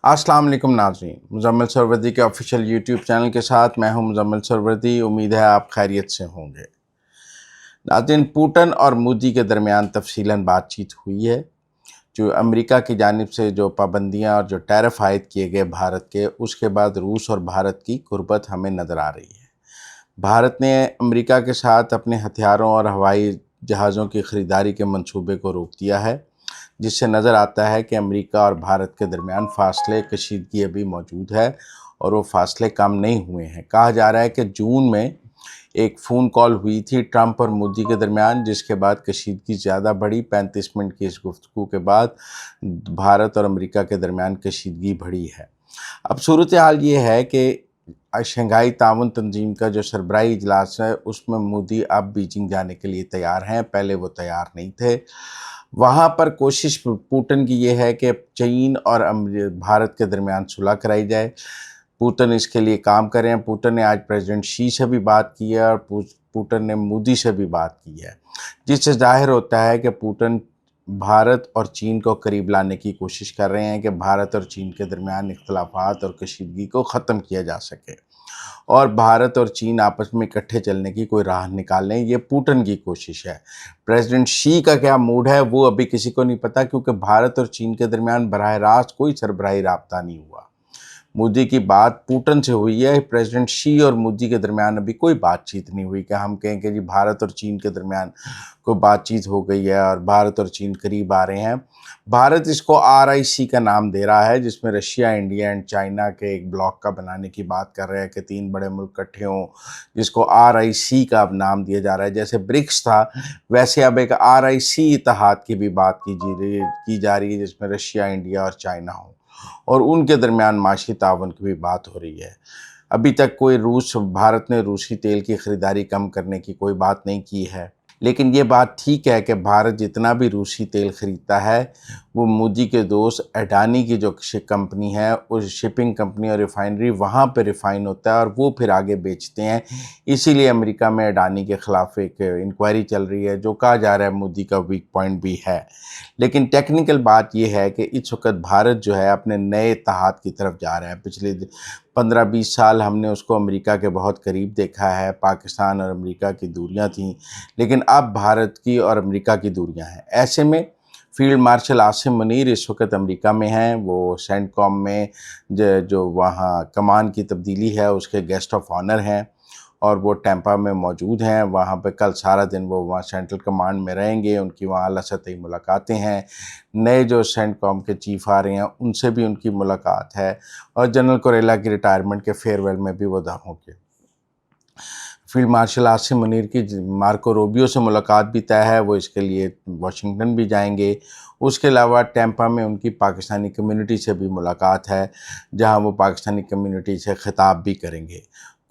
अस्सलाम वालेकुम नाज़रीन, मुज़म्मिल सरवरदी के ऑफिशियल यूट्यूब चैनल के साथ मैं हूं मुज़म्मिल सरवरदी। उम्मीद है आप खैरियत से होंगे। नाज़रीन, पुतिन और मोदी के दरमियान तफसीलन बातचीत हुई है। जो अमेरिका की जानिब से जो पाबंदियां और जो टैरिफ आयद किए गए भारत के, उसके बाद रूस और भारत की कुर्बत हमें नज़र आ रही है। भारत ने अमेरिका के साथ अपने हथियारों और हवाई जहाज़ों की ख़रीदारी के मंसूबे को रोक दिया है, जिससे नज़र आता है कि अमेरिका और भारत के दरमियान फासले कशीदगी अभी मौजूद है और वो फासले कम नहीं हुए हैं। कहा जा रहा है कि जून में एक फ़ोन कॉल हुई थी ट्रंप और मोदी के दरमियान, जिसके बाद कशीदगी ज़्यादा बढ़ी। 35 मिनट की इस गुफ्तगू के बाद भारत और अमेरिका के दरमियान कशीदगी बढ़ी है। अब सूरत हाल ये है कि शंघाई ताउन तंजीम का जो सरबराही इजलास है, उसमें मोदी अब बीजिंग जाने के लिए तैयार हैं, पहले वो तैयार नहीं थे। वहाँ पर कोशिश पुतिन की ये है कि चीन और भारत के दरमियान सुलह कराई जाए। पुतिन इसके लिए काम कर रहे हैं। पुतिन ने आज प्रेसिडेंट शी से भी बात की है और पुतिन ने मोदी से भी बात की है, जिससे जाहिर होता है कि पुतिन भारत और चीन को करीब लाने की कोशिश कर रहे हैं कि भारत और चीन के दरमियान इख्तलाफात और कशीदगी को ख़त्म किया जा सके और भारत और चीन आपस में इकट्ठे चलने की कोई राह निकालें। ये पुतिन की कोशिश है। प्रेसिडेंट शी का क्या मूड है वो अभी किसी को नहीं पता, क्योंकि भारत और चीन के दरमियान बराह रास्त कोई सरबराही राब्ता नहीं हुआ। मोदी की बात पुतिन से हुई है, प्रेसिडेंट शी और मोदी के दरमियान अभी कोई बातचीत नहीं हुई कि हम कहें कि जी भारत और चीन के दरमियान कोई बातचीत हो गई है और भारत और चीन करीब आ रहे हैं। भारत इसको RIC का नाम दे रहा है, जिसमें रशिया, इंडिया एंड चाइना के एक ब्लॉक का बनाने की बात कर रहे हैं कि 3 बड़े मुल्क इकट्ठे हों, जिसको RIC का अब नाम दिया जा रहा है। जैसे ब्रिक्स था, वैसे अब एक RIC इत्तेहाद की भी बात की जा रही है, जिसमें रशिया, इंडिया और चाइना हो और उनके दरमियान माशी ताउन की भी बात हो रही है। अभी तक भारत ने रूसी तेल की ख़रीदारी कम करने की कोई बात नहीं की है। लेकिन ये बात ठीक है कि भारत जितना भी रूसी तेल ख़रीदता है, वो मोदी के दोस्त अडानी की जो कंपनी है, उस शिपिंग कंपनी और रिफ़ाइनरी, वहाँ पे रिफ़ाइन होता है और वो फिर आगे बेचते हैं। इसीलिए अमेरिका में अडानी के ख़िलाफ़ एक इंक्वायरी चल रही है, जो कहा जा रहा है मोदी का वीक पॉइंट भी है। लेकिन टेक्निकल बात यह है कि इस वक्त भारत जो है अपने नए इत्तेहाद की तरफ जा रहा है। पिछले 15-20 साल हमने उसको अमेरिका के बहुत करीब देखा है। पाकिस्तान और अमेरिका की दूरियां थीं, लेकिन अब भारत की और अमेरिका की दूरियां हैं। ऐसे में फील्ड मार्शल आसिम मुनीर इस वक्त अमेरिका में हैं। वो सेंटकॉम में जो वहाँ कमान की तब्दीली है उसके गेस्ट ऑफ ऑनर हैं और वो टैंपा में मौजूद हैं। वहाँ पे कल सारा दिन वो वहाँ सेंट्रल कमांड में रहेंगे। उनकी वहाँ आला सतही मुलाकातें हैं। नए जो सेंटकॉम के चीफ आ रहे हैं उनसे भी उनकी मुलाकात है और जनरल कोरेला की रिटायरमेंट के फेयरवेल में भी वो होंगे। फील्ड मार्शल आसिम मुनीर की मार्को रूबियो से मुलाकात भी तय है, वो इसके लिए वाशिंगटन भी जाएंगे। उसके अलावा टैंपा में उनकी पाकिस्तानी कम्युनिटी से भी मुलाकात है, जहां वो पाकिस्तानी कम्युनिटी से खिताब भी करेंगे।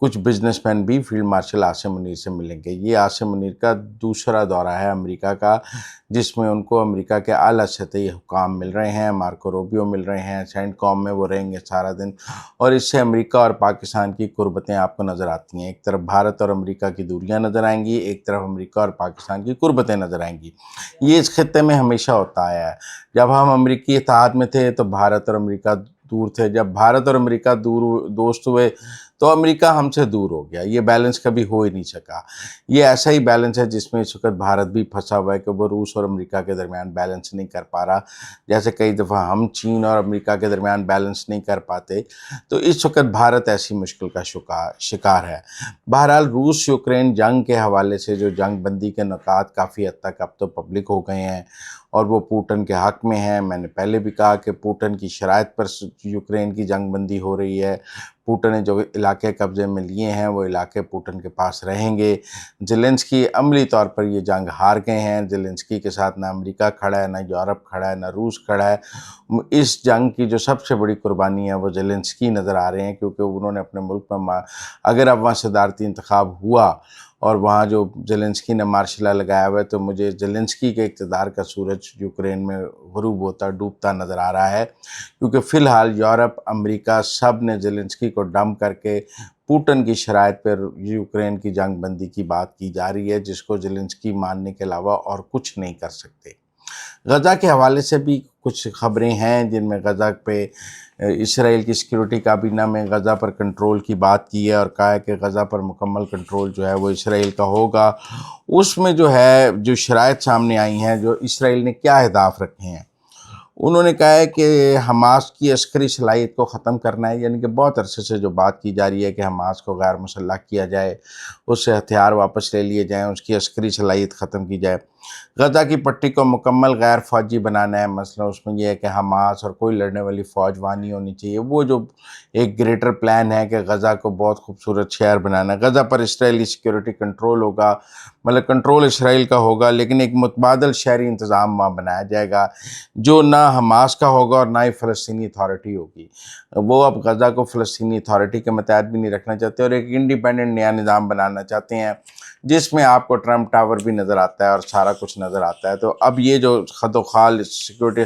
कुछ बिजनेसमैन भी फील्ड मार्शल आसिम मुनीर से मिलेंगे। ये आसिम मुनीर का दूसरा दौरा है अमेरिका का, जिसमें उनको अमेरिका के आला सतही हुकाम मिल रहे हैं। मार्को रूबियो मिल रहे हैं। सेंटकॉम में वो रहेंगे सारा दिन और इससे अमेरिका और पाकिस्तान की कुर्बतें आपको नज़र आती हैं। एक तरफ भारत और अमेरिका की दूरियां नज़र आएंगी, एक तरफ अमेरिका और पाकिस्तान की कुर्बतें नज़र आएंगी। ये इस खित्ते में हमेशा होता आया है। जब हम अमेरिकी इत्तेहाद में थे तो भारत और अमेरिका दूर थे। जब भारत और अमेरिका दोस्त हुए तो अमेरिका हमसे दूर हो गया। ये बैलेंस कभी हो ही नहीं सका। ये ऐसा ही बैलेंस है जिसमें इस वक्त भारत भी फंसा हुआ है कि वो रूस और अमेरिका के दरमियान बैलेंस नहीं कर पा रहा। जैसे कई दफ़ा हम चीन और अमेरिका के दरमियान बैलेंस नहीं कर पाते, तो इस वक्त भारत ऐसी मुश्किल का शिकार है। बहरहाल, रूस यूक्रेन जंग के हवाले से जो जंग बंदी के नुकात काफ़ी हद तक अब तो पब्लिक हो गए हैं और वो पुतिन के हक़ में हैं। मैंने पहले भी कहा कि पुतिन की शराइत पर यूक्रेन की जंग बंदी हो रही है। पुतिन ने जो इलाके कब्ज़े में लिए हैं वो इलाके पुतिन के पास रहेंगे। ज़ेलेंस्की अमली तौर पर ये जंग हार गए हैं। ज़ेलेंस्की के साथ ना अमेरिका खड़ा है, ना यूरोप खड़ा है, ना रूस खड़ा है। इस जंग की जो सबसे बड़ी कुर्बानी है वो ज़ेलेंस्की नज़र आ रहे हैं, क्योंकि उन्होंने अपने मुल्क में अगर अब वहाँ सदारती इंतखाब हुआ और वहाँ जो ज़ेलेंस्की ने मार्शल लगाया हुआ है, तो मुझे ज़ेलेंस्की के इक़्तिदार का सूरज यूक्रेन में ग़ुरूब होता डूबता नज़र आ रहा है, क्योंकि फ़िलहाल यूरोप, अमेरिका सब ने ज़ेलेंस्की को डंप करके पुतिन की शराइत पर यूक्रेन की जंग बंदी की बात की जा रही है, जिसको ज़ेलेंस्की मानने के अलावा और कुछ नहीं कर सकते। غزہ کے حوالے سے بھی کچھ خبریں ہیں جن میں غزہ پہ اسرائیل کی سیکیورٹی کابینہ میں غزہ پر کنٹرول کی بات کی ہے اور کہا ہے کہ غزہ پر مکمل کنٹرول جو ہے وہ اسرائیل کا ہوگا۔ اس میں جو ہے جو شرائط سامنے آئی ہیں، جو اسرائیل نے کیا اہداف رکھے ہیں، انہوں نے کہا ہے کہ حماس کی عسکری صلاحیت کو ختم کرنا ہے، یعنی کہ بہت عرصے سے جو بات کی جا رہی ہے کہ حماس کو غیر مسلح کیا جائے، اس سے ہتھیار واپس لے لیے جائیں، اس کی عسکری صلاحیت ختم کی جائے۔ غزہ کی پٹی کو مکمل غیر فوجی بنانا ہے، مسئلہ اس میں یہ ہے کہ حماس اور کوئی لڑنے والی فوج وہاں نہیں ہونی چاہیے۔ وہ جو ایک گریٹر پلان ہے کہ غزہ کو بہت خوبصورت شہر بنانا ہے، غزہ پر اسرائیلی سیکیورٹی کنٹرول ہوگا، مطلب کنٹرول اسرائیل کا ہوگا، لیکن ایک متبادل شہری انتظام وہاں بنایا جائے گا جو نہ حماس کا ہوگا اور نہ ہی فلسطینی اتھارٹی ہوگی۔ وہ اب غزہ کو فلسطینی اتھارٹی کے متحد بھی نہیں رکھنا چاہتے اور ایک انڈیپینڈنٹ نیا نظام بنانا چاہتے ہیں جس میں آپ کو ٹرمپ ٹاور بھی نظر آتا ہے اور سارا کچھ نظر آتا ہے۔ تو اب یہ جو خد و خال سیکورٹی،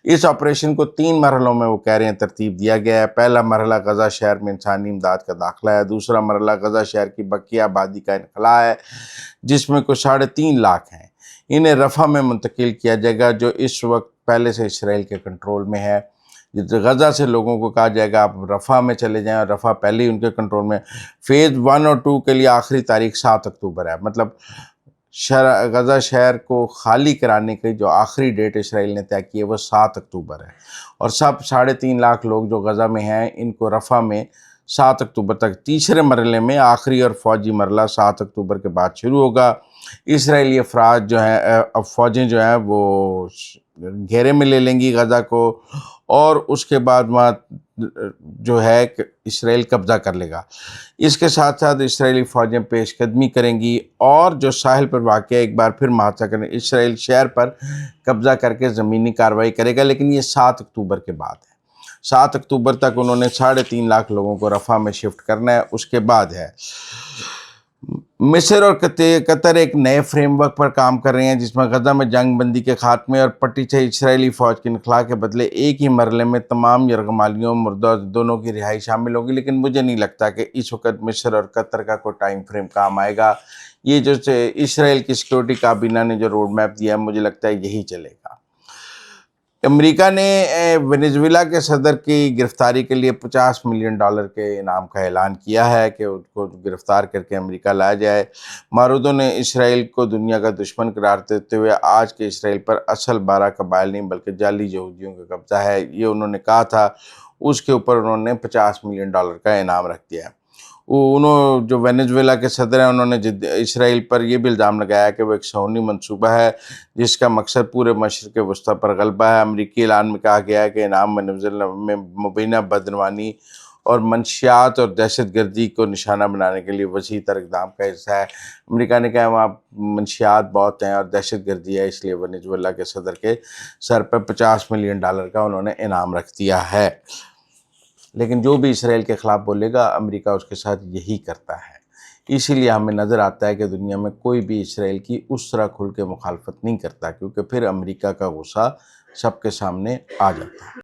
اس آپریشن کو 3 مرحلوں میں وہ کہہ رہے ہیں ترتیب دیا گیا ہے۔ پہلا مرحلہ غزہ شہر میں انسانی امداد کا داخلہ ہے، دوسرا مرحلہ غزہ شہر کی بقیہ آبادی کا انخلاء ہے جس میں کچھ 3.5 لاکھ ہیں، انہیں رفح میں منتقل کیا جائے گا جو اس وقت پہلے سے اسرائیل کے کنٹرول میں ہے۔ غزہ سے لوگوں کو کہا جائے گا آپ رفح میں چلے جائیں، اور رفح پہلے ہی ان کے کنٹرول میں۔ فیز 1 اور 2 کے لیے آخری تاریخ 7 اکتوبر ہے، مطلب غزہ شہر کو خالی کرانے کی جو آخری ڈیٹ اسرائیل نے طے کی ہے وہ 7 اکتوبر ہے، اور سب 3.5 لاکھ لوگ جو غزہ میں ہیں ان کو رفح میں 7 اکتوبر تک۔ تیسرے مرحلے میں آخری اور فوجی مرحلہ 7 اکتوبر کے بعد شروع ہوگا۔ اسرائیلی افراد جو ہیں، فوجیں جو ہیں وہ گھیرے میں لے لیں گی غزہ کو، اور اس کے بعد وہاں جو ہے کہ اسرائیل قبضہ کر لے گا۔ اس کے ساتھ ساتھ اسرائیلی فوجیں پیش قدمی کریں گی اور جو ساحل پر واقع ایک بار پھر محاصرہ کریں، اسرائیل شہر پر قبضہ کر کے زمینی کارروائی کرے گا، لیکن یہ 7 اکتوبر کے بعد ہے۔ 7 اکتوبر تک انہوں نے 3.5 لاکھ لوگوں کو رفح میں شفٹ کرنا ہے۔ اس کے بعد ہے مصر اور قطر ایک نئے فریم ورک پر کام کر رہے ہیں جس میں غزہ میں جنگ بندی کے خاتمے اور پٹی سے اسرائیلی فوج کے انخلاء کے بدلے ایک ہی مرحلے میں تمام یرغمالیوں مردہ دونوں کی رہائی شامل ہوگی، لیکن مجھے نہیں لگتا کہ اس وقت مصر اور قطر کا کوئی ٹائم فریم کام آئے گا۔ یہ جو اسرائیل کی سیکیورٹی کابینہ نے جو روڈ میپ دیا ہے مجھے لگتا ہے یہی چلے گا۔ امریکہ نے ونیزویلا کے صدر کی گرفتاری کے لیے $50 ملین کے انعام کا اعلان کیا ہے کہ اس کو گرفتار کر کے امریکہ لایا جائے۔ مارودوں نے اسرائیل کو دنیا کا دشمن قرار دیتے ہوئے آج کے اسرائیل پر اصل 12 قبائل نہیں بلکہ جعلی یہودیوں کا قبضہ ہے، یہ انہوں نے کہا تھا، اس کے اوپر انہوں نے $50 ملین کا انعام رکھ دیا ہے۔ جو وینیزویلا کے صدر ہیں انہوں نے اسرائیل پر یہ بھی الزام لگایا کہ وہ ایک صہیونی منصوبہ ہے جس کا مقصد پورے مشرق وسطیٰ پر غلبہ ہے۔ امریکی اعلان میں کہا گیا ہے کہ انعام وینیزویلا میں مبینہ بدعنوانی اور منشیات اور دہشت گردی کو نشانہ بنانے کے لیے وسیع تر اقدام کا حصہ ہے۔ امریکہ نے کہا وہاں منشیات بہت ہیں اور دہشت گردی ہے، اس لیے وینیزویلا کے صدر کے سر پہ $50 ملین کا انہوں نے انعام رکھ دیا ہے۔ لیکن جو بھی اسرائیل کے خلاف بولے گا امریکہ اس کے ساتھ یہی کرتا ہے۔ اسی لیے ہمیں نظر آتا ہے کہ دنیا میں کوئی بھی اسرائیل کی اس طرح کھل کے مخالفت نہیں کرتا، کیونکہ پھر امریکہ کا غصہ سب کے سامنے آ جاتا ہے۔